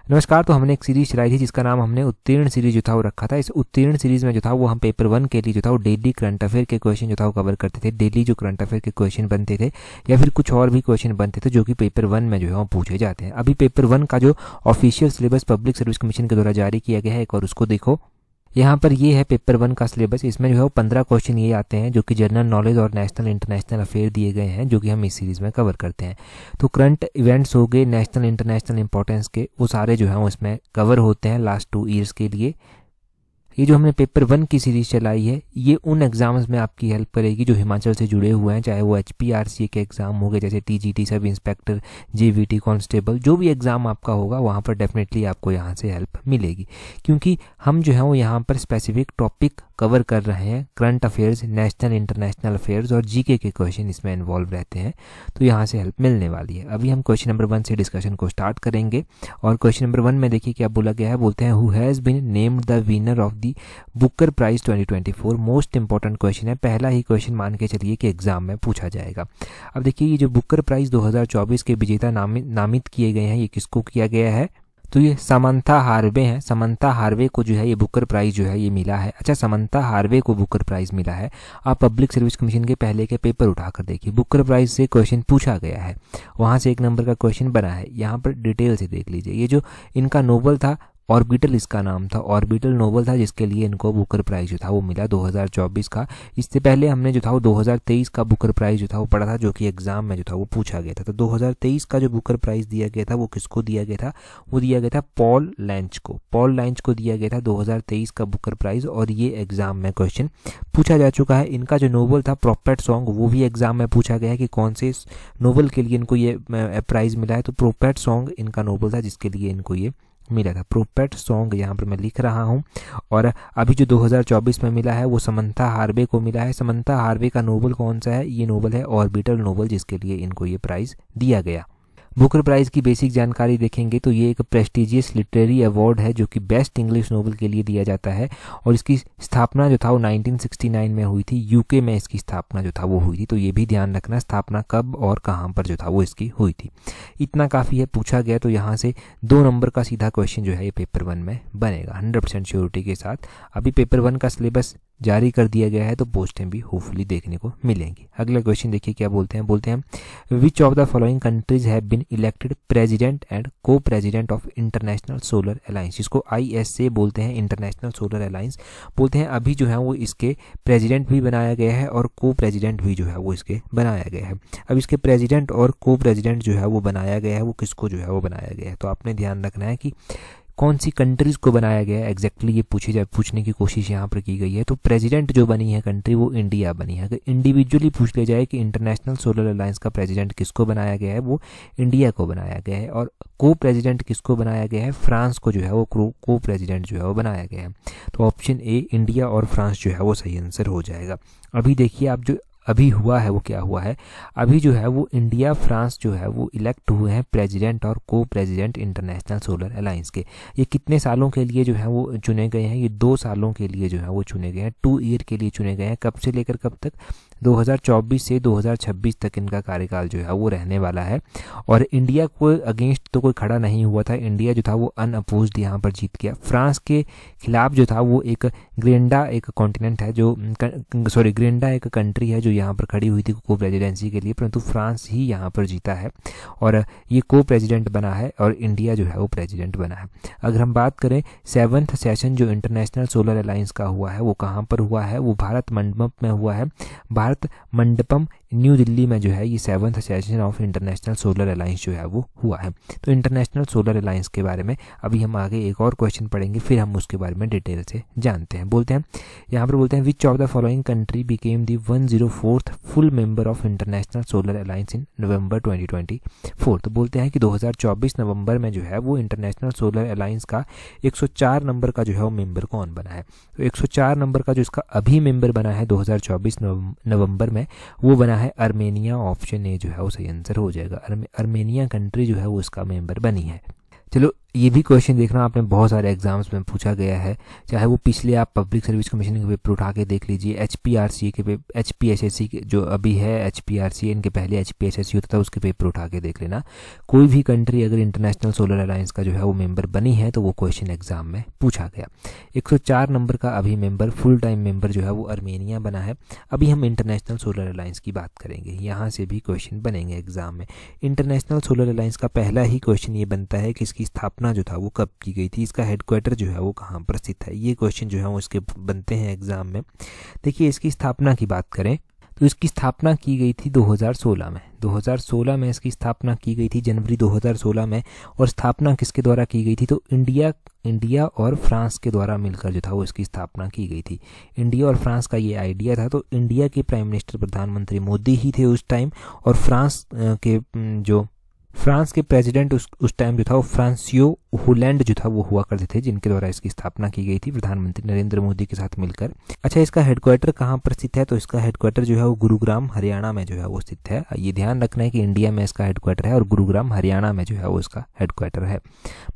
नमस्कार। तो हमने एक सीरीज चलाई थी जिसका नाम हमने उत्तीर्ण सीरीज जो था वो रखा था। इस उत्तीर्ण सीरीज में जो था वो हम पेपर 1 के लिए जो था वो डेली करंट अफेयर के क्वेश्चन जो था वो कवर करते थे। डेली जो करंट अफेयर के क्वेश्चन बनते थे या फिर कुछ और भी क्वेश्चन बनते थे जो कि पेपर 1 में जो है वो पूछे जाते हैं। अभी पेपर 1 का जो official syllabus public service commission के द्वारा जारी किया गया है, एक और उसको देखो। यहाँ पर ये है पेपर 1 का सिलेबस। इसमें जो है वो 15 क्वेश्चन ये आते हैं जो कि जनरल नॉलेज और नेशनल इंटरनेशनल अफेयर दिए गए हैं, जो कि हम इस सीरीज में कवर करते हैं। तो करंट इवेंट्स हो गए, नेशनल इंटरनेशनल इंपॉर्टेंस के, वो सारे जो हैं वो इसमें कवर होते हैं लास्ट 2 ईयर्स के लिए। ये जो हमने पेपर 1 की सीरीज चलाई है ये उन एग्जाम्स में आपकी हेल्प करेगी जो हिमाचल से जुड़े हुए हैं, चाहे वो HPRC के एग्जाम हो गए, जैसे TGT sub inspector, JVT constable, जो भी एग्जाम आपका होगा वहाँ पर डेफिनेटली आपको यहाँ से हेल्प मिलेगी, क्योंकि हम जो है वो यहाँ पर स्पेसिफिक टॉपिक कवर कर रहे हैं। Current affairs, national international affairs और GK के क्वेश्चन इसमें इन्वॉल्व रहते हैं, तो यहाँ से हेल्प मिलने वाली है। अभी हम क्वेश्चन नंबर 1 से डिस्कशन को स्टार्ट करेंगे। और क्वेश्चन नंबर 1 में देखिए क्या बोला गया है। बोलते हैं who has been named the winner of the Booker prize 2024। Most important question है, पहला ही क्वेश्चन मान के चलिए कि एग्जाम में पूछा जाएगा। अब देखिए ये जो बुकर प्राइज 2024 के विजेता नामित किए गए हैं, ये किसको किया गया है, तो ये समंथा हार्वे हैं। समंथा हार्वे को जो है ये बुकर प्राइज जो है ये मिला है। अच्छा, समंथा हार्वे को बुकर प्राइज मिला है। आप पब्लिक सर्विस कमीशन के पहले के पेपर उठाकर देखिए, बुकर प्राइज से क्वेश्चन पूछा गया है, वहाँ से 1 नंबर का क्वेश्चन बना है। यहाँ पर डिटेल से देख लीजिए। ये जो इनका नोबल था, ऑर्बिटल इसका नाम था, ऑर्बिटल नोबल था जिसके लिए इनको बुकर प्राइज जो था वो मिला 2024 का। इससे पहले हमने जो था वो 2023 का बुकर प्राइज जो था वो पढ़ा था, जो कि एग्जाम में जो था वो पूछा गया था। तो 2023 का जो बुकर प्राइज दिया गया था वो किसको दिया गया था, वो दिया गया था पॉल लैंच को। पॉल लैंच को दिया गया था 2023 का बुकर प्राइज, और ये एग्जाम में क्वेश्चन पूछा जा चुका है। इनका जो नोबल था प्रोपेट सॉन्ग, वो भी एग्जाम में पूछा गया है कि कौन से नोबल के लिए इनको ये प्राइज मिला है। तो प्रोपेट सॉन्ग इनका नोबल था जिसके लिए इनको ये मिला था। प्रोपेट सॉन्ग यहाँ पर मैं लिख रहा हूँ। और अभी जो 2024 में मिला है वो समंथा हार्वे को मिला है। समंथा हार्वे का नोबल कौन सा है, ये नोबल है ऑर्बिटल नोबल, जिसके लिए इनको ये प्राइज दिया गया। बुकर प्राइज की बेसिक जानकारी देखेंगे तो ये एक प्रेस्टिजियस लिटरेरी अवार्ड है जो कि बेस्ट इंग्लिश नोवेल के लिए दिया जाता है, और इसकी स्थापना जो था वो 1969 में हुई थी। UK में इसकी स्थापना जो था वो हुई थी। तो ये भी ध्यान रखना स्थापना कब और कहाँ पर जो था वो इसकी हुई थी। इतना काफ़ी है, पूछा गया तो यहाँ से 2 नंबर का सीधा क्वेश्चन जो है ये पेपर 1 में बनेगा 100% श्योरिटी के साथ। अभी पेपर 1 का सिलेबस जारी कर दिया गया है तो पोस्टें भी होपफुली देखने को मिलेंगी। अगला क्वेश्चन देखिए क्या बोलते हैं। बोलते हैं which of the following countries have been elected president and co president of International Solar Alliance, जिसको ISA बोलते हैं, इंटरनेशनल सोलर अलायंस बोलते हैं। अभी जो है वो इसके प्रेसिडेंट भी बनाया गया है और को प्रेसिडेंट भी जो है वो इसके बनाया गया है। अब इसके प्रेसिडेंट और को प्रेसिडेंट जो है वो बनाया गया है, वो किसको जो है वो बनाया गया है, तो आपने ध्यान रखना है कि कौन सी कंट्रीज को बनाया गया है एग्जैक्टली ये पूछने की कोशिश यहाँ पर की गई है। तो प्रेसिडेंट जो बनी है कंट्री वो इंडिया बनी है। अगर इंडिविजुअली पूछ ले जाए कि इंटरनेशनल सोलर अलायंस का प्रेसिडेंट किसको बनाया गया है, वो इंडिया को बनाया गया है। और को प्रेसिडेंट किसको बनाया गया है, फ्रांस को जो है वो को प्रेसिडेंट जो है वो बनाया गया है। तो ऑप्शन ए इंडिया और फ्रांस जो है वो सही आंसर हो जाएगा। अभी देखिए आप जो अभी हुआ है वो क्या हुआ है, अभी जो है वो इंडिया फ्रांस जो है वो इलेक्ट हुए हैं प्रेसिडेंट और को प्रेसिडेंट इंटरनेशनल सोलर अलायंस के। ये कितने सालों के लिए जो है वो चुने गए हैं, ये 2 सालों के लिए जो है वो चुने गए हैं, 2 ईयर के लिए चुने गए हैं। कब से लेकर कब तक, 2024 से 2026 तक इनका कार्यकाल जो है वो रहने वाला है। और इंडिया को अगेंस्ट तो कोई खड़ा नहीं हुआ था, इंडिया जो था वो अनअपोज्ड यहाँ पर जीत गया। फ्रांस के खिलाफ जो था वो एक ग्रेंडा एक कॉन्टिनेंट है जो ग्रेंडा एक कंट्री है जो यहाँ पर खड़ी हुई थी को प्रेसिडेंसी के लिए, परंतु फ्रांस ही यहाँ पर जीता है और ये को प्रेसिडेंट बना है और इंडिया जो है वो प्रेसिडेंट बना है। अगर हम बात करें 7th सेशन जो इंटरनेशनल सोलर अलायंस का हुआ है वो कहाँ पर हुआ है, वो भारत मंडपम में हुआ है। भारत मंडपम न्यू दिल्ली में जो है ये 7th session of International Solar alliance जो है वो हुआ है। तो इंटरनेशनल सोलर अलायंस के बारे में अभी हम आगे एक और क्वेश्चन पढ़ेंगे, फिर हम उसके बारे में डिटेल से जानते हैं। बोलते हैं यहाँ पर बोलते हैं which of the following country became the 104th full member of International Solar Alliance in November 2024। तो बोलते हैं कि 2024 नवंबर में जो है वो इंटरनेशनल सोलर अलायंस का 104 नंबर का जो है वो मेंबर कौन बना है। तो 104 नंबर का जो इसका अभी मेंबर बना है 2024 नवंबर में, वो बना है आर्मेनिया। ऑप्शन ए जो है वो सही आंसर हो जाएगा। आर्मेनिया कंट्री जो है वो इसका मेंबर बनी है। चलो ये भी क्वेश्चन देखना, आपने बहुत सारे एग्जाम्स में पूछा गया है, चाहे वो पिछले आप पब्लिक सर्विस कमीशन के पेपर उठा के देख लीजिए, HPRC के पेपर, HPSSC के जो अभी है HPRC, इनके पहले HPSSC होता था, उसके पेपर उठा के देख लेना। कोई भी कंट्री अगर इंटरनेशनल सोलर अलायंस का जो है वो मेंबर बनी है तो वो क्वेश्चन एग्जाम में पूछा गया। 104 नंबर का अभी मेंबर, फुल टाइम मेंबर जो है वो अर्मेनिया बना है। अभी हम इंटरनेशनल सोलर अलायंस की बात करेंगे, यहाँ से भी क्वेश्चन बनेंगे एग्जाम में। इंटरनेशनल सोलर अलायंस का पहला ही क्वेश्चन ये बनता है कि इसकी स्थापना जो था वो कब की गई थी, इसका हेडक्वार्टर जो है वो कहाँ पर स्थित है। ये क्वेश्चन जो है वो इसके बनते हैं एग्जाम में। देखिए इसकी स्थापना की बात करें तो इसकी स्थापना की गई थी 2016 में। 2016 में इसकी स्थापना की गई थी, जनवरी 2016 में। और स्थापना किसके द्वारा की गई थी, तो इंडिया और फ्रांस के द्वारा मिलकर जो था वो इसकी स्थापना की गई थी। इंडिया और फ्रांस का ये आइडिया था। तो इंडिया के प्राइम मिनिस्टर प्रधानमंत्री मोदी ही थे उस टाइम, और फ्रांस के प्रेसिडेंट उस टाइम जो था वो फ्रांसियो होलैंड जो था वो हुआ करते थे, जिनके द्वारा इसकी स्थापना की गई थी प्रधानमंत्री नरेंद्र मोदी के साथ मिलकर। अच्छा, इसका हेडक्वार्टर कहाँ पर स्थित है, तो इसका हेडक्वार्टर जो है वो गुरुग्राम हरियाणा में जो है वो स्थित है। ये ध्यान रखना है कि इंडिया में इसका हेडक्वार्टर है और गुरुग्राम हरियाणा में जो है वो इसका हेडक्वार्टर है।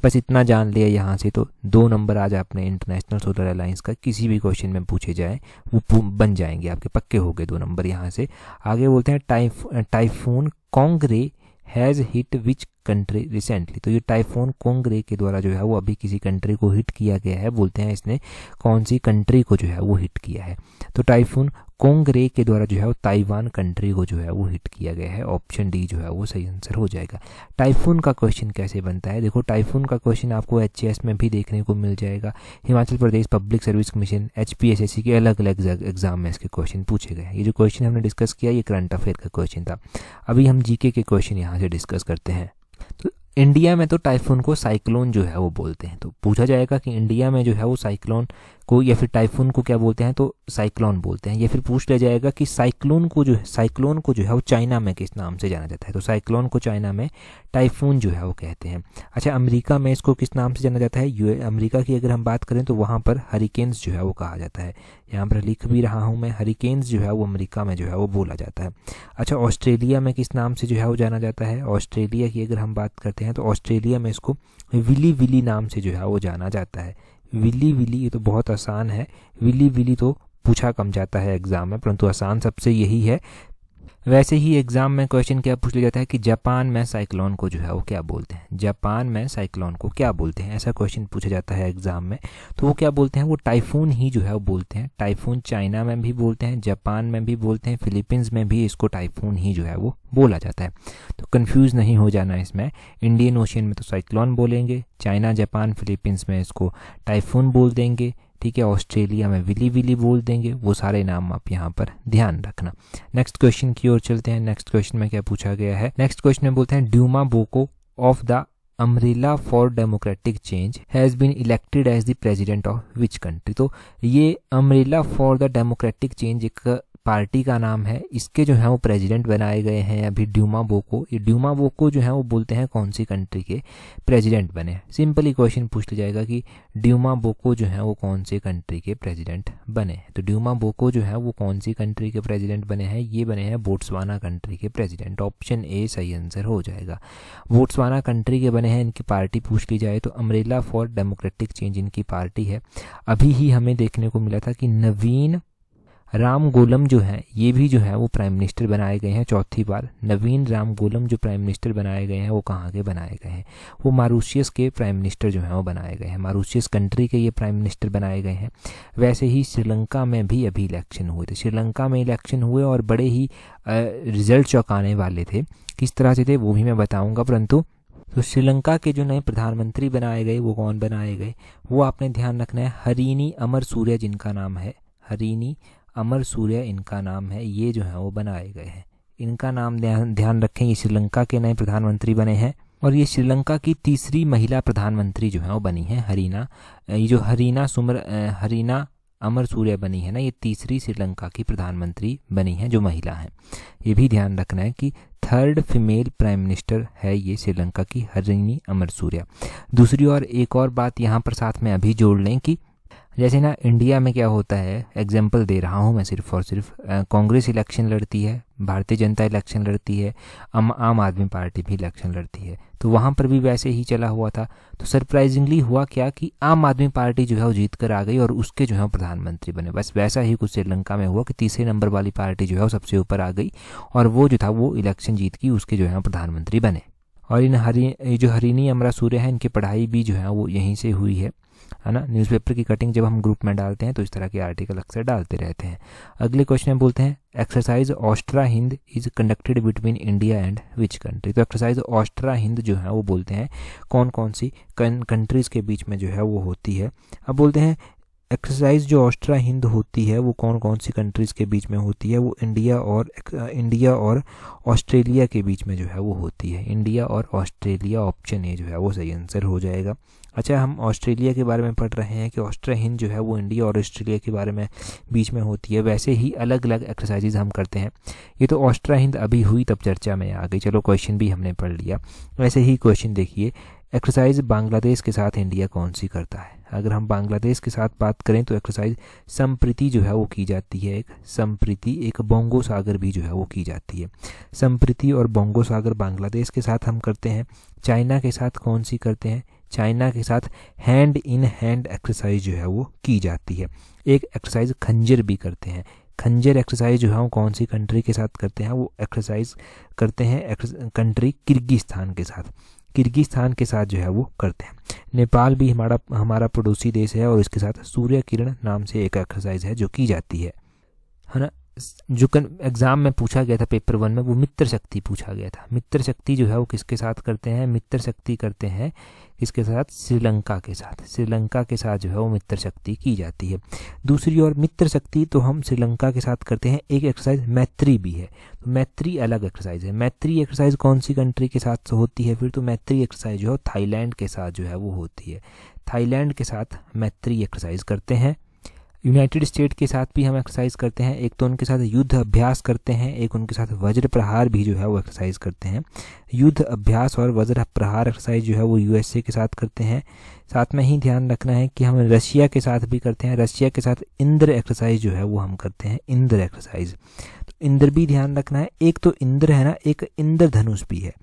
बस इतना जान लिया यहाँ से, तो 2 नंबर आज आपने इंटरनेशनल सोलर अलायंस का किसी भी क्वेश्चन में पूछे जाए वो बन जाएंगे आपके, पक्के हो गए 2 नंबर यहाँ से। आगे बोलते हैं typhoon Kongre has hit which country recently. तो ये टाइफून कोंगरे के द्वारा जो है वो अभी किसी कंट्री को हिट किया गया है। बोलते हैं इसने कौन सी कंट्री को जो है वो हिट किया है, तो टाइफून कोंगरे के द्वारा जो है वो ताइवान कंट्री को जो है वो हिट किया गया है। ऑप्शन डी जो है वो सही आंसर हो जाएगा। टाइफून का क्वेश्चन कैसे बनता है, देखो टाइफून का क्वेश्चन आपको HAS में भी देखने को मिल जाएगा। Himachal Pradesh public service commission, HPSSC के अलग अलग एग्जाम में इसके क्वेश्चन पूछे गए हैं। ये जो क्वेश्चन हमने डिस्कस किया ये करंट अफेयर का क्वेश्चन था। अभी हम GK के क्वेश्चन यहाँ से डिस्कस करते हैं। तो इंडिया में तो टाइफून को साइक्लोन जो है वो बोलते हैं, तो पूछा जाएगा कि इंडिया में जो है वो साइक्लोन को या फिर टाइफून को क्या बोलते हैं, तो साइक्लोन बोलते हैं। या फिर पूछ लिया जाएगा कि साइक्लोन को जो है वो चाइना में किस नाम से जाना जाता है, तो साइक्लोन को चाइना में टाइफून जो है वो कहते हैं। अच्छा, अमेरिका में इसको किस नाम से जाना जाता है, अमेरिका की अगर हम बात करें तो वहाँ पर हरिकेन्स जो है वो कहा जाता है। यहाँ पर लिख भी रहा हूँ मैं, हरिकेन्स जो है वो अमेरिका में जो है वो बोला जाता है। अच्छा, ऑस्ट्रेलिया में किस नाम से जो है वो जाना जाता है, ऑस्ट्रेलिया की अगर हम बात करते हैं तो ऑस्ट्रेलिया में इसको विली विली नाम से जो है वो जाना जाता है। विली विली, ये तो बहुत आसान है, विली विली तो पूछा कम जाता है एग्जाम में, परंतु आसान सबसे यही है। वैसे ही एग्जाम में क्वेश्चन क्या पूछ लिया जाता है कि जापान में साइक्लोन को जो है वो क्या बोलते हैं, जापान में साइक्लोन को क्या बोलते हैं, ऐसा क्वेश्चन पूछा जाता है एग्जाम में। तो वो क्या बोलते हैं, वो टाइफून ही जो है वो बोलते हैं। टाइफून चाइना में भी बोलते हैं, जापान में भी बोलते हैं, फिलीपींस में भी इसको टाइफून ही जो है वो बोला जाता है। तो कंफ्यूज नहीं हो जाना इसमें। इंडियन ओशियन में तो साइक्लोन बोलेंगे, चाइना, जापान, फिलीपींस में इसको टाइफून बोल देंगे, ठीक है। ऑस्ट्रेलिया में विली विली बोल देंगे। वो सारे नाम आप यहाँ पर ध्यान रखना। नेक्स्ट क्वेश्चन की ओर चलते हैं। नेक्स्ट क्वेश्चन में क्या पूछा गया है, नेक्स्ट क्वेश्चन में बोलते हैं Duma Boko of the umbrella for democratic change has been elected as the president of which country. तो ये umbrella for the democratic change एक पार्टी का नाम है, इसके जो है वो प्रेसिडेंट बनाए गए हैं अभी ड्यूमा बोको। ये ड्यूमा बोको जो है वो बोलते हैं कौन सी कंट्री के प्रेसिडेंट बने। सिंपली क्वेश्चन पूछ लिया जाएगा कि ड्यूमा बोको जो है वो कौन सी कंट्री के प्रेसिडेंट बने। तो ड्यूमा बोको जो है वो कौन सी कंट्री के प्रेसिडेंट बने हैं, ये बने हैं बोट्सवाना कंट्री के प्रेसिडेंट। ऑप्शन ए सही आंसर हो जाएगा। बोट्सवाना कंट्री के बने हैं। इनकी पार्टी पूछ ली जाए तो अम्ब्रेला फॉर डेमोक्रेटिक चेंज इनकी पार्टी है। अभी ही हमें देखने को मिला था कि नवीन रामगोलम जो है ये भी जो है वो प्राइम मिनिस्टर बनाए गए हैं चौथी बार। नवीन रामगोलम जो प्राइम मिनिस्टर बनाए गए हैं वो कहाँ के बनाए गए हैं, वो मॉरिशस के प्राइम मिनिस्टर जो हैं वो बनाए गए हैं। मॉरिशस कंट्री के ये प्राइम मिनिस्टर बनाए गए हैं। वैसे ही श्रीलंका में भी अभी इलेक्शन हुए थे। श्रीलंका में इलेक्शन हुए और बड़े ही रिजल्ट चौंकाने वाले थे। किस तरह से थे वो भी मैं बताऊँगा, परंतु तो श्रीलंका के जो नए प्रधानमंत्री बनाए गए वो कौन बनाए गए, वो आपने ध्यान रखना है। हरीनी अमरसूर्य जिनका नाम है, हरीनी अमरसूर्य इनका नाम है, ये जो है वो बनाए गए हैं। इनका नाम ध्यान रखें। ये श्रीलंका के नए प्रधानमंत्री बने हैं और ये श्रीलंका की तीसरी महिला प्रधानमंत्री जो है वो बनी है। ये जो हरीना अमरसूर्य बनी है ना, ये तीसरी श्रीलंका की प्रधानमंत्री बनी है जो महिला है। ये भी ध्यान रखना है कि 3rd फीमेल प्राइम मिनिस्टर है ये श्रीलंका की हरीनी अमरसूर्य। दूसरी और एक और बात यहाँ पर साथ में अभी जोड़ लें कि जैसे ना इंडिया में क्या होता है, एग्जाम्पल दे रहा हूँ मैं सिर्फ और सिर्फ, कांग्रेस इलेक्शन लड़ती है, भारतीय जनता इलेक्शन लड़ती है, आम आदमी पार्टी भी इलेक्शन लड़ती है, तो वहाँ पर भी वैसे ही चला हुआ था। तो सरप्राइजिंगली हुआ क्या कि आम आदमी पार्टी जो है वो जीत कर आ गई और उसके जो है प्रधानमंत्री बने। बस वैसा ही कुछ श्रीलंका में हुआ कि तीसरे नंबर वाली पार्टी जो है वो सबसे ऊपर आ गई और वो जो था वो इलेक्शन जीत की, उसके जो है प्रधानमंत्री बने। और इन जो हरिनी अमरासूर्य है, इनकी पढ़ाई भी जो है वो यहीं से हुई है ना। न्यूज़पेपर की कटिंग जब हम ग्रुप में डालते हैं तो इस तरह के आर्टिकल अक्सर डालते रहते हैं। अगले क्वेश्चन में बोलते हैं exercise Austra Hind is conducted between India and which country. तो एक्सरसाइज ऑस्ट्रा हिंद जो है वो बोलते हैं कौन कौन सी कंट्रीज़ के बीच में जो है वो होती है। अब बोलते हैं एक्सरसाइज जो ऑस्ट्रा हिंद होती है वो कौन कौन सी कंट्रीज़ के बीच में होती है। वो इंडिया और ऑस्ट्रेलिया के बीच में जो है वो होती है। इंडिया और ऑस्ट्रेलिया, ऑप्शन ए जो है वो सही आंसर हो जाएगा। अच्छा, हम ऑस्ट्रेलिया के बारे में पढ़ रहे हैं कि ऑस्ट्रा हिंद जो है वो इंडिया और ऑस्ट्रेलिया के बारे में बीच में होती है। वैसे ही अलग अलग एक्सरसाइजेज हम करते हैं। ये तो ऑस्ट्रा हिंद अभी हुई तब चर्चा में आ गई, चलो क्वेश्चन भी हमने पढ़ लिया। वैसे ही क्वेश्चन देखिए, एक्सरसाइज बांग्लादेश के साथ इंडिया कौन सी करता है। अगर हम बांग्लादेश के साथ बात करें तो एक्सरसाइज संप्रीति जो है वो की जाती है। एक संप्रीति, एक बोंगो सागर भी जो है वो की जाती है। संप्रीति और बोंगो सागर बांग्लादेश के साथ हम करते हैं। चाइना के साथ कौन सी करते हैं, चाइना के साथ हैंड इन हैंड एक्सरसाइज जो है वो की जाती है। एक एक्सरसाइज खंजर भी करते हैं। खंजर एक्सरसाइज जो है वो कौन सी कंट्री के साथ करते हैं, वो एक्सरसाइज करते हैं कंट्री किर्गिस्तान के साथ। किर्गिस्तान के साथ जो है वो करते हैं। नेपाल भी हमारा पड़ोसी देश है और इसके साथ सूर्य किरण नाम से एक एक्सरसाइज है जो की जाती है ना। जो एग्जाम में पूछा गया था पेपर 1 में, वो मित्र शक्ति पूछा गया था। मित्र शक्ति जो है वो किसके साथ करते हैं, मित्र शक्ति करते हैं किसके साथ, श्रीलंका के साथ। श्रीलंका के साथ जो है वो मित्र शक्ति की जाती है। दूसरी ओर मित्र शक्ति तो हम श्रीलंका के साथ करते हैं। एक एक्सरसाइज मैत्री भी है, तो मैत्री अलग एक्सरसाइज है। मैत्री एक्सरसाइज कौन सी कंट्री के साथ होती है फिर, तो मैत्री एक्सरसाइज जो है थाईलैंड के साथ जो है वो होती है। थाईलैंड के साथ मैत्री एक्सरसाइज करते हैं। यूनाइटेड स्टेट के साथ भी हम एक्सरसाइज करते हैं। एक तो उनके साथ युद्ध अभ्यास करते हैं, एक उनके साथ वज्र प्रहार भी जो है वो एक्सरसाइज करते हैं। युद्ध अभ्यास और वज्र प्रहार एक्सरसाइज जो है वो यूएसए के साथ करते हैं। साथ में ही ध्यान रखना है कि हम रशिया के साथ भी करते हैं। रशिया के साथ इंद्र एक्सरसाइज जो है वो हम करते हैं, इंद्र एक्सरसाइज। तो इंद्र भी ध्यान रखना है। एक तो इंद्र है ना, एक इंद्रधनुष भी है।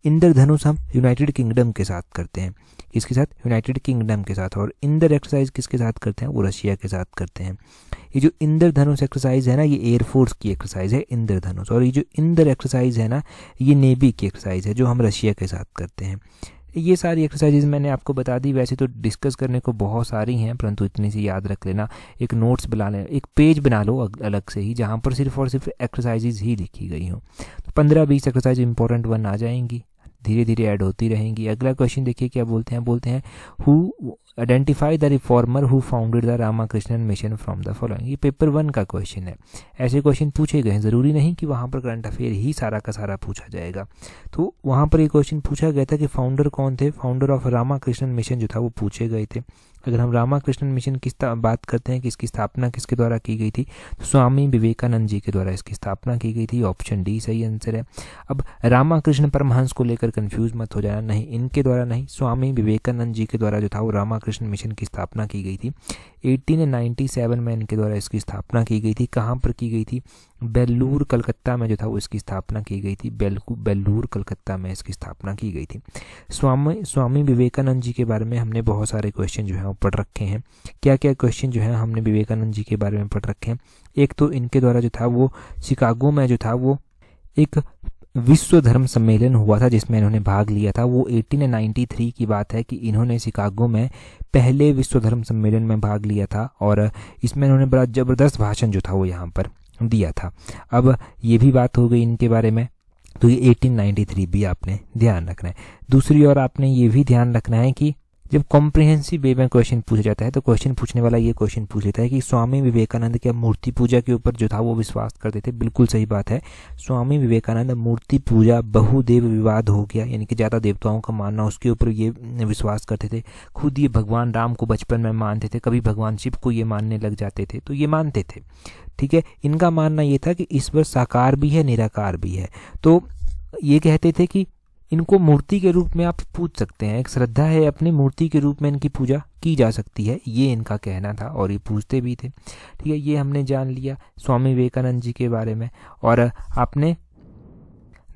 इंद्रधनुष हम यूनाइटेड किंगडम के साथ करते हैं। किसके साथ, यूनाइटेड किंगडम के साथ। और इंद्र एक्सरसाइज किसके साथ करते हैं, वो रशिया के साथ करते हैं। ये जो इंद्रधनुष एक्सरसाइज है ना, ये एयरफोर्स की एक्सरसाइज है इंद्रधनुष। और ये जो इंद्र एक्सरसाइज है ना, ये नेवी की एक्सरसाइज है जो हम रशिया के साथ करते हैं। ये सारी एक्सरसाइजेज मैंने आपको बता दी। वैसे तो डिस्कस करने को बहुत सारी हैं, परंतु इतनी सी याद रख लेना। एक नोट्स बना लें, एक पेज बना लो अलग से ही, जहाँ पर सिर्फ और सिर्फ एक्सरसाइजेज ही लिखी गई हों। तो 15-20 एक्सरसाइज इंपॉर्टेंट 1 आ जाएंगी, धीरे धीरे ऐड होती रहेंगी। अगला क्वेश्चन देखिए क्या बोलते हैं who identify the reformer who founded the Ramakrishnan mission from the following. ये पेपर 1 का क्वेश्चन है। ऐसे क्वेश्चन पूछे गए हैं, ज़रूरी नहीं कि वहाँ पर करंट अफेयर ही सारा का सारा पूछा जाएगा। तो वहाँ पर ये क्वेश्चन पूछा गया था कि फाउंडर कौन थे, फाउंडर ऑफ रामाकृष्णन मिशन जो था वो पूछे गए थे। अगर हम रामाकृष्णन मिशन की बात करते हैं कि इसकी स्थापना किसके द्वारा की गई थी, तो स्वामी विवेकानंद जी के द्वारा इसकी स्थापना की गई थी। ऑप्शन डी सही आंसर है। अब रामाकृष्ण परमहंस को लेकर कंफ्यूज मत हो जाना, नहीं, इनके द्वारा नहीं, स्वामी विवेकानंद जी के द्वारा जो था वो रामाकृष्ण मिशन की स्थापना की गई थी। 1897 में इनके द्वारा इसकी स्थापना की गई थी। कहाँ पर की गई थी, बेल्लूर कलकत्ता में जो था वो इसकी स्थापना की गई थी। बेल्लूर कलकत्ता में इसकी स्थापना की गई थी। स्वामी विवेकानंद जी के बारे में हमने बहुत सारे क्वेश्चन जो है वो पढ़ रखे हैं। क्या क्या क्वेश्चन जो है हमने विवेकानंद जी के बारे में पढ़ रखे हैं। एक तो इनके द्वारा जो था वो शिकागो में जो था वो एक विश्व धर्म सम्मेलन हुआ था जिसमें इन्होंने भाग लिया था। वो 1893 की बात है कि इन्होंने शिकागो में पहले विश्व धर्म सम्मेलन में भाग लिया था और इसमें इन्होंने बड़ा ज़बरदस्त भाषण जो था वो यहाँ पर दिया था। अब ये भी बात हो गई इनके बारे में, तो ये 1893 भी आपने ध्यान रखना है। दूसरी ओर आपने ये भी ध्यान रखना है कि जब कॉम्प्रिहेंसिव वे में क्वेश्चन पूछा जाता है तो क्वेश्चन पूछने वाला ये क्वेश्चन पूछ लेता है कि स्वामी विवेकानंद क्या मूर्ति पूजा के ऊपर जो था वो विश्वास करते थे। बिल्कुल सही बात है, स्वामी विवेकानंद मूर्ति पूजा बहुदेव विवाद हो गया, यानी कि ज़्यादा देवताओं का मानना, उसके ऊपर ये विश्वास करते थे। खुद ये भगवान राम को बचपन में मानते थे, कभी भगवान शिव को ये मानने लग जाते थे, तो ये मानते थे। ठीक है, इनका मानना ये था कि ईश्वर साकार भी है निराकार भी है। तो ये कहते थे कि इनको मूर्ति के रूप में आप पूज सकते हैं, एक श्रद्धा है अपनी मूर्ति के रूप में इनकी पूजा की जा सकती है, ये इनका कहना था और ये पूजते भी थे। ठीक है, ये हमने जान लिया स्वामी विवेकानंद जी के बारे में। और आपने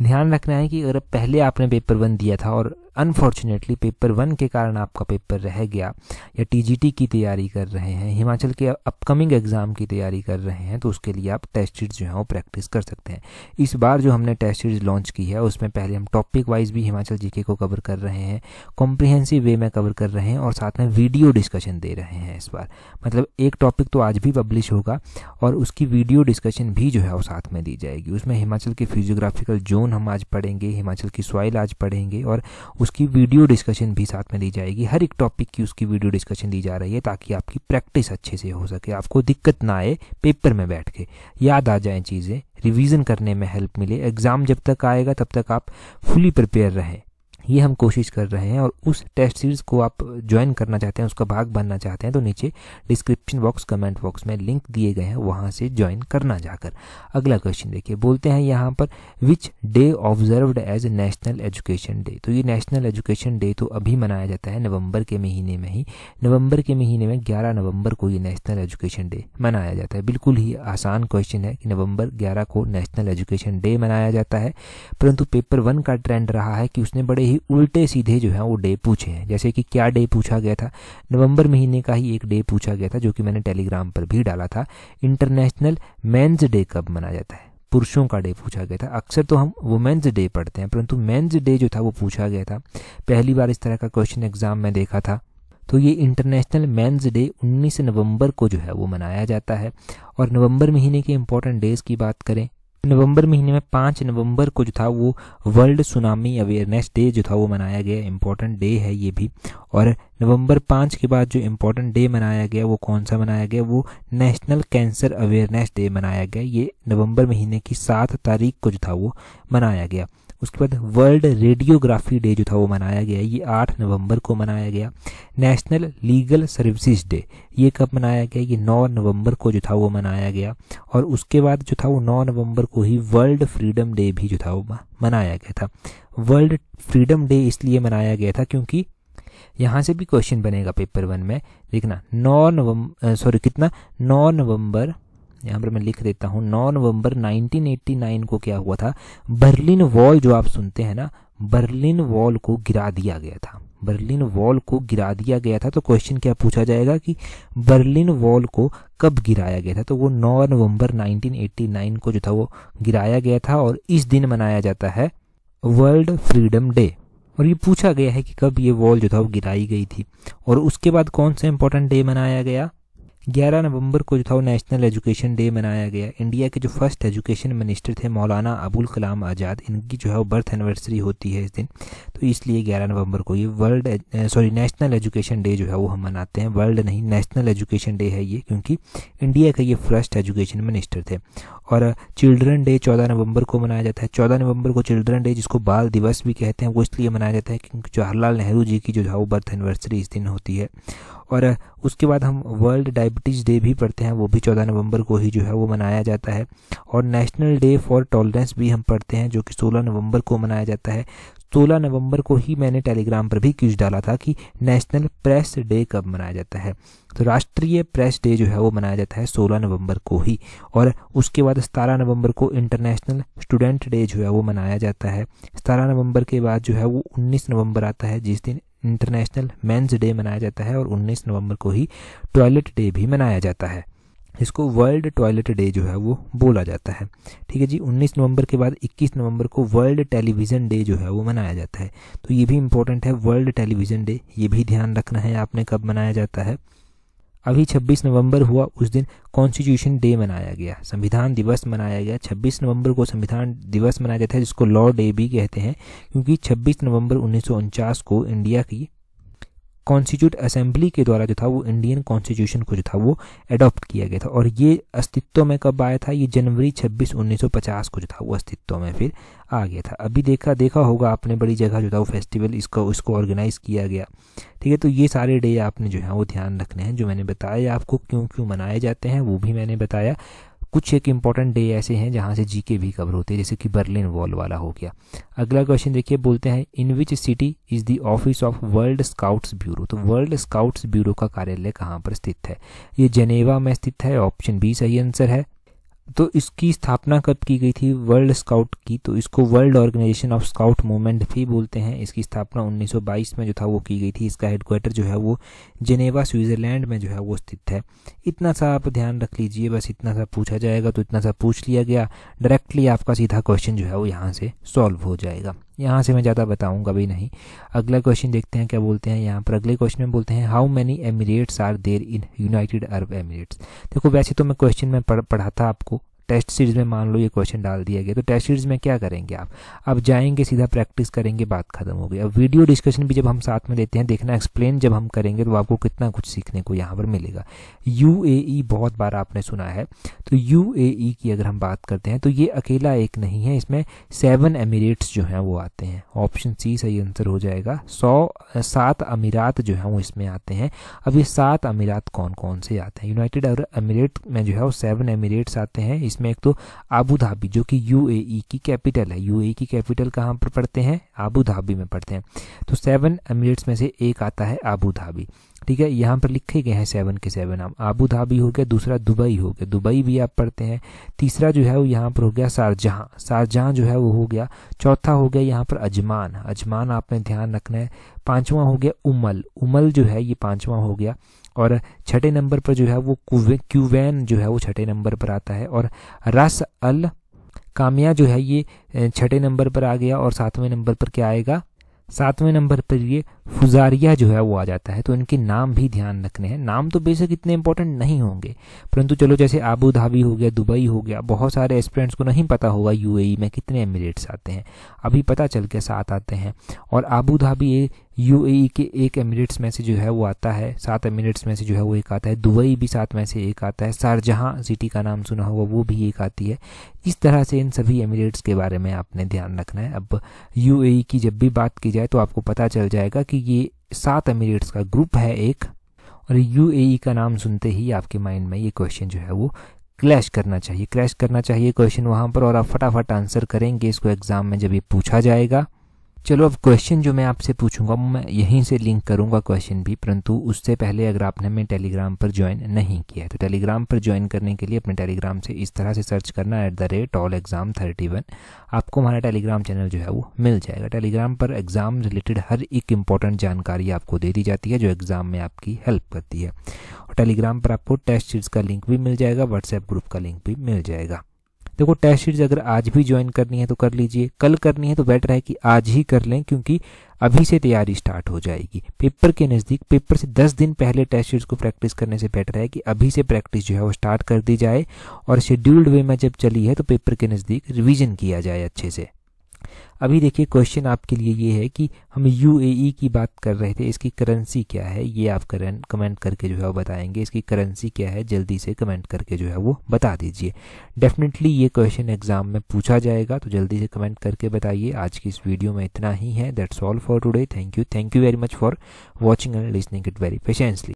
ध्यान रखना है कि अगर पहले आपने पेपर 1 दिया था और अनफॉर्चुनेटली पेपर 1 के कारण आपका पेपर रह गया, या टीजीटी की तैयारी कर रहे हैं, हिमाचल के अपकमिंग एग्ज़ाम की तैयारी कर रहे हैं, तो उसके लिए आप टेस्ट सीरीज जो है वो प्रैक्टिस कर सकते हैं। इस बार जो हमने टेस्ट सीरीज लॉन्च की है उसमें पहले हम टॉपिक वाइज भी हिमाचल जीके को कवर कर रहे हैं, कॉम्प्रिहेंसिव वे में कवर कर रहे हैं और साथ में वीडियो डिस्कशन दे रहे हैं इस बार। मतलब एक टॉपिक तो आज भी पब्लिश होगा और उसकी वीडियो डिस्कशन भी जो है वो साथ में दी जाएगी। उसमें हिमाचल के फिजियोग्राफिकल जोन हम आज पढ़ेंगे, हिमाचल की सॉइल आज पढ़ेंगे और उसकी वीडियो डिस्कशन भी साथ में दी जाएगी। हर एक टॉपिक की उसकी वीडियो डिस्कशन दी जा रही है ताकि आपकी प्रैक्टिस अच्छे से हो सके, आपको दिक्कत ना आए, पेपर में बैठ के याद आ जाएं चीज़ें, रिवीजन करने में हेल्प मिले, एग्ज़ाम जब तक आएगा तब तक आप फुली प्रिपेयर रहें, ये हम कोशिश कर रहे हैं। और उस टेस्ट सीरीज़ को आप ज्वाइन करना चाहते हैं, उसका भाग बनना चाहते हैं, तो नीचे डिस्क्रिप्शन बॉक्स कमेंट बॉक्स में लिंक दिए गए हैं, वहाँ से ज्वाइन करना जाकर। अगला क्वेश्चन देखिए, बोलते हैं यहाँ पर which day observed as national education day. तो ये नेशनल एजुकेशन डे तो अभी मनाया जाता है नवंबर के महीने में ही, नवंबर के महीने में 11 नवंबर को ये नेशनल एजुकेशन डे मनाया जाता है। बिल्कुल ही आसान क्वेश्चन है कि नवंबर 11 को नेशनल एजुकेशन डे मनाया जाता है, परंतु पेपर 1 का ट्रेंड रहा है कि उसने बड़े ही उल्टे सीधे जो है वो डे पूछे हैं। जैसे कि क्या डे पूछा गया था, नवंबर महीने का ही एक डे पूछा गया था जो कि मैंने टेलीग्राम पर भी डाला था, इंटरनेशनल मेंस डे कब मनाया जाता है, पुरुषों का डे पूछा गया था। अक्सर तो हम वुमेन्स डे पढ़ते हैं, परंतु मेंस डे जो था वो पूछा गया था। पहली बार इस तरह का क्वेश्चन एग्जाम में देखा था। तो ये इंटरनेशनल मेंस डे 19 नवंबर को जो है वो मनाया जाता है। और नवंबर महीने के इंपॉर्टेंट डेज की बात करें, नवंबर महीने में 5 नवंबर को जो था वो वर्ल्ड सुनामी अवेयरनेस डे जो था वो मनाया गया, इम्पोर्टेंट डे है ये भी। और नवंबर 5 के बाद जो इम्पोर्टेंट डे मनाया गया वो कौन सा मनाया गया, वो नेशनल कैंसर अवेयरनेस डे मनाया गया। ये नवंबर महीने की 7 तारीख को जो था वो मनाया गया। उसके बाद वर्ल्ड रेडियोग्राफी डे जो था वो मनाया गया, ये 8 नवंबर को मनाया गया। नेशनल लीगल सर्विसेज डे ये कब मनाया गया, ये 9 नवंबर को जो था वो मनाया गया। और उसके बाद जो था वो 9 नवंबर को ही वर्ल्ड फ्रीडम डे भी जो था वो मनाया गया था। वर्ल्ड फ्रीडम डे इसलिए मनाया गया था क्योंकि यहाँ से भी क्वेश्चन बनेगा पेपर 1 में, देखना 9 नवंबर यहाँ पर मैं लिख देता हूँ, 9 नवंबर 1989 को क्या हुआ था, बर्लिन वॉल जो आप सुनते हैं ना, बर्लिन वॉल को गिरा दिया गया था। बर्लिन वॉल को गिरा दिया गया था। तो क्वेश्चन क्या पूछा जाएगा कि बर्लिन वॉल को कब गिराया गया था, तो वो 9 नवंबर 1989 को जो था वो गिराया गया था और इस दिन मनाया जाता है वर्ल्ड फ्रीडम डे। और ये पूछा गया है कि कब ये वॉल जो था वो गिराई गई थी। और उसके बाद कौन सा इंपॉर्टेंट डे मनाया गया, 11 नवंबर को जो था वो नेशनल एजुकेशन डे मनाया गया। इंडिया के जो फर्स्ट एजुकेशन मिनिस्टर थे मौलाना अबुल कलाम आज़ाद, इनकी जो है वो बर्थ एनिवर्सरी होती है इस दिन, तो इसलिए 11 नवंबर को ये नेशनल एजुकेशन डे जो है वो हम मनाते हैं। वर्ल्ड नहीं, नेशनल एजुकेशन डे है ये, क्योंकि इंडिया के ये फर्स्ट एजुकेशन मिनिस्टर थे। और चिल्ड्रन डे 14 नवंबर को मनाया जाता है। 14 नवंबर को चिल्ड्रन डे, जिसको बाल दिवस भी कहते हैं, वो इसलिए मनाया जाता है क्योंकि जवाहरलाल नेहरू जी की जो है वो बर्थ एनिवर्सरी इस दिन होती है। और उसके बाद हम वर्ल्ड डायबिटीज़ डे भी पढ़ते हैं, वो भी 14 नवंबर को ही जो है वो मनाया जाता है। और नेशनल डे फॉर टॉलरेंस भी हम पढ़ते हैं जो कि 16 नवंबर को मनाया जाता है। 16 नवंबर को ही मैंने टेलीग्राम पर भी क्विज डाला था कि नेशनल प्रेस डे कब मनाया जाता है, तो राष्ट्रीय प्रेस डे जो है वो मनाया जाता है 16 नवंबर को ही। और उसके बाद 17 नवंबर को इंटरनेशनल स्टूडेंट डे जो है वो मनाया जाता है। 17 नवंबर के बाद जो है वो 19 नवंबर आता है जिस दिन इंटरनेशनल मेंस डे मनाया जाता है। और 19 नवंबर को ही टॉयलेट डे भी मनाया जाता है, इसको वर्ल्ड टॉयलेट डे जो है वो बोला जाता है। ठीक है जी। 19 नवंबर के बाद 21 नवंबर को वर्ल्ड टेलीविज़न डे जो है वो मनाया जाता है, तो ये भी इम्पोर्टेंट है वर्ल्ड टेलीविज़न डे, ये भी ध्यान रखना है आपने कब मनाया जाता है। अभी 26 नवंबर हुआ, उस दिन कॉन्स्टिट्यूशन डे मनाया गया, संविधान दिवस मनाया गया। 26 नवंबर को संविधान दिवस मनाया जाता है जिसको लॉ डे भी कहते हैं, क्योंकि 26 नवंबर 1949 को इंडिया की कॉन्स्टिट्यूट असेंबली के द्वारा जो था वो इंडियन कॉन्स्टिट्यूशन को जो था वो अडॉप्ट किया गया था। और ये अस्तित्व में कब आया था, ये जनवरी 26 1950 को जो था वो अस्तित्व में फिर आ गया था। अभी देखा होगा आपने, बड़ी जगह जो था वो फेस्टिवल इसको ऑर्गेनाइज किया गया। ठीक है, तो ये सारे डे आपने जो है वो ध्यान रखने हैं, जो मैंने बताया आपको क्यों क्यों मनाए जाते हैं वो भी मैंने बताया। कुछ एक इंपॉर्टेंट डे ऐसे हैं जहां से जीके भी कवर होते हैं, जैसे कि बर्लिन वॉल वाला हो गया। अगला क्वेश्चन देखिए, बोलते हैं in which city is the office of World Scouts Bureau. तो वर्ल्ड स्काउट्स ब्यूरो का कार्यालय कहाँ पर स्थित है? ये जेनेवा में स्थित है, ऑप्शन बी सही आंसर है। तो इसकी स्थापना कब की गई थी वर्ल्ड स्काउट की? तो इसको world organisation of scout movement भी बोलते हैं। इसकी स्थापना 1922 में जो था वो की गई थी। इसका हेडक्वार्टर जो है वो जेनेवा स्विट्जरलैंड में जो है वो स्थित है। इतना सा आप ध्यान रख लीजिए, बस इतना सा पूछा जाएगा तो इतना सा पूछ लिया गया, डायरेक्टली आपका सीधा क्वेश्चन जो है वो यहाँ से सॉल्व हो जाएगा। यहाँ से मैं ज़्यादा बताऊंगा भी नहीं। अगला क्वेश्चन देखते हैं क्या बोलते हैं यहाँ पर। अगले क्वेश्चन में बोलते हैं how many emirates are there in United Arab Emirates. देखो वैसे तो मैं क्वेश्चन में पढ़ा था आपको, टेस्ट सीरीज में मान लो ये क्वेश्चन डाल दिया गया, तो टेस्ट सीरीज में क्या करेंगे आप, अब जाएंगे सीधा प्रैक्टिस करेंगे, बात खत्म हो गई। अब वीडियो डिस्कशन भी जब हम साथ में देते हैं, देखना एक्सप्लेन जब हम करेंगे तो आपको कितना कुछ सीखने को यहाँ पर मिलेगा। यूएई बहुत बार आपने सुना है, तो यूएई की अगर हम बात करते हैं तो ये अकेला एक नहीं है, इसमें 7 एमिरेट्स जो हैं वो आते हैं। ऑप्शन सी सही आंसर हो जाएगा। 7 अमीरात जो हैं वो इसमें आते हैं। अब ये 7 अमीरात कौन कौन से आते हैं? यूनाइटेड अरब एमिरेट में जो है वो 7 एमिरेट्स आते हैं। इसमें एक तो आबू धाबी जो कि यूएई की कैपिटल है। यूएई की कैपिटल कहाँ पर पड़ते हैं? आबू धाबी में पड़ते हैं। तो 7 एमिरेट्स में से एक आता है आबू धाबी, ठीक है। यहाँ पर लिखे गए हैं 7 के 7 नाम। आबू धाबी हो गया, दूसरा दुबई हो गया, दुबई भी आप पढ़ते हैं। तीसरा जो है वो यहाँ पर हो गया शारजहां, शारजहां जो है वो हो गया। चौथा हो गया यहाँ पर अजमान, अजमान आपने ध्यान रखना है। पांचवा हो गया उमल, उमल जो है ये पांचवा हो गया। और छठे नंबर पर जो है वो क्यूवैन जो है वो छठे नंबर पर आता है। और रस अल कामिया जो है ये छठे नंबर पर आ गया। और 7वें नंबर पर क्या आएगा? 7वें नंबर पर ये फुजारिया जो है वो आ जाता है। तो इनके नाम भी ध्यान रखने हैं। नाम तो बेशक इतने इंपॉर्टेंट नहीं होंगे, परंतु चलो जैसे आबू धाबी हो गया, दुबई हो गया, बहुत सारे एस्पिरेंट्स को नहीं पता होगा यूएई में कितने एमिरेट्स आते हैं। अभी पता चल के 7 आते हैं। और आबू धाबी यूएई के एक एमिरेट्स में से जो है वो आता है, 7 एमिरेट्स में से जो है वो एक आता है। दुबई भी 7 में से एक आता है। शारजहां सिटी का नाम सुना होगा, वो भी एक आती है। इस तरह से इन सभी एमिरेट्स के बारे में आपने ध्यान रखना है। अब यूएई की जब भी बात की जाए तो आपको पता चल जाएगा कि ये 7 एमिरेट्स का ग्रुप है एक। और यूएई का नाम सुनते ही आपके माइंड में ये क्वेश्चन जो है वो क्रैश करना चाहिए क्वेश्चन वहाँ पर, और आप फटाफट आंसर करेंगे इसको एग्जाम में जब ये पूछा जाएगा। चलो अब क्वेश्चन जो मैं आपसे पूछूंगा मैं यहीं से लिंक करूंगा क्वेश्चन भी, परंतु उससे पहले अगर आपने हमें टेलीग्राम पर ज्वाइन नहीं किया है तो टेलीग्राम पर ज्वाइन करने के लिए अपने टेलीग्राम से इस तरह से सर्च करना @allexam31। आपको हमारा टेलीग्राम चैनल जो है वो मिल जाएगा। टेलीग्राम पर एग्जाम रिलेटेड हर एक इंपॉर्टेंट जानकारी आपको दे दी जाती है जो एग्जाम में आपकी हेल्प करती है। और टेलीग्राम पर आपको टेस्ट सीरीज का लिंक भी मिल जाएगा, व्हाट्सएप ग्रुप का लिंक भी मिल जाएगा। देखो टेस्ट सीरीज अगर आज भी ज्वाइन करनी है तो कर लीजिए, कल करनी है तो बेटर है कि आज ही कर लें, क्योंकि अभी से तैयारी स्टार्ट हो जाएगी पेपर के नज़दीक। पेपर से 10 दिन पहले टेस्ट सीरीज को प्रैक्टिस करने से बेटर है कि अभी से प्रैक्टिस जो है वो स्टार्ट कर दी जाए, और शेड्यूल्ड वे में जब चली है तो पेपर के नज़दीक रिवीजन किया जाए अच्छे से। अभी देखिए क्वेश्चन आपके लिए ये है कि हम यूएई की बात कर रहे थे, इसकी करेंसी क्या है ये आप कमेंट करके जो है वो बताएंगे। इसकी करेंसी क्या है जल्दी से कमेंट करके जो है वो बता दीजिए। डेफिनेटली ये क्वेश्चन एग्जाम में पूछा जाएगा, तो जल्दी से कमेंट करके बताइए। आज की इस वीडियो में इतना ही है। That's all for today. Thank you very much for watching and listening it very patiently.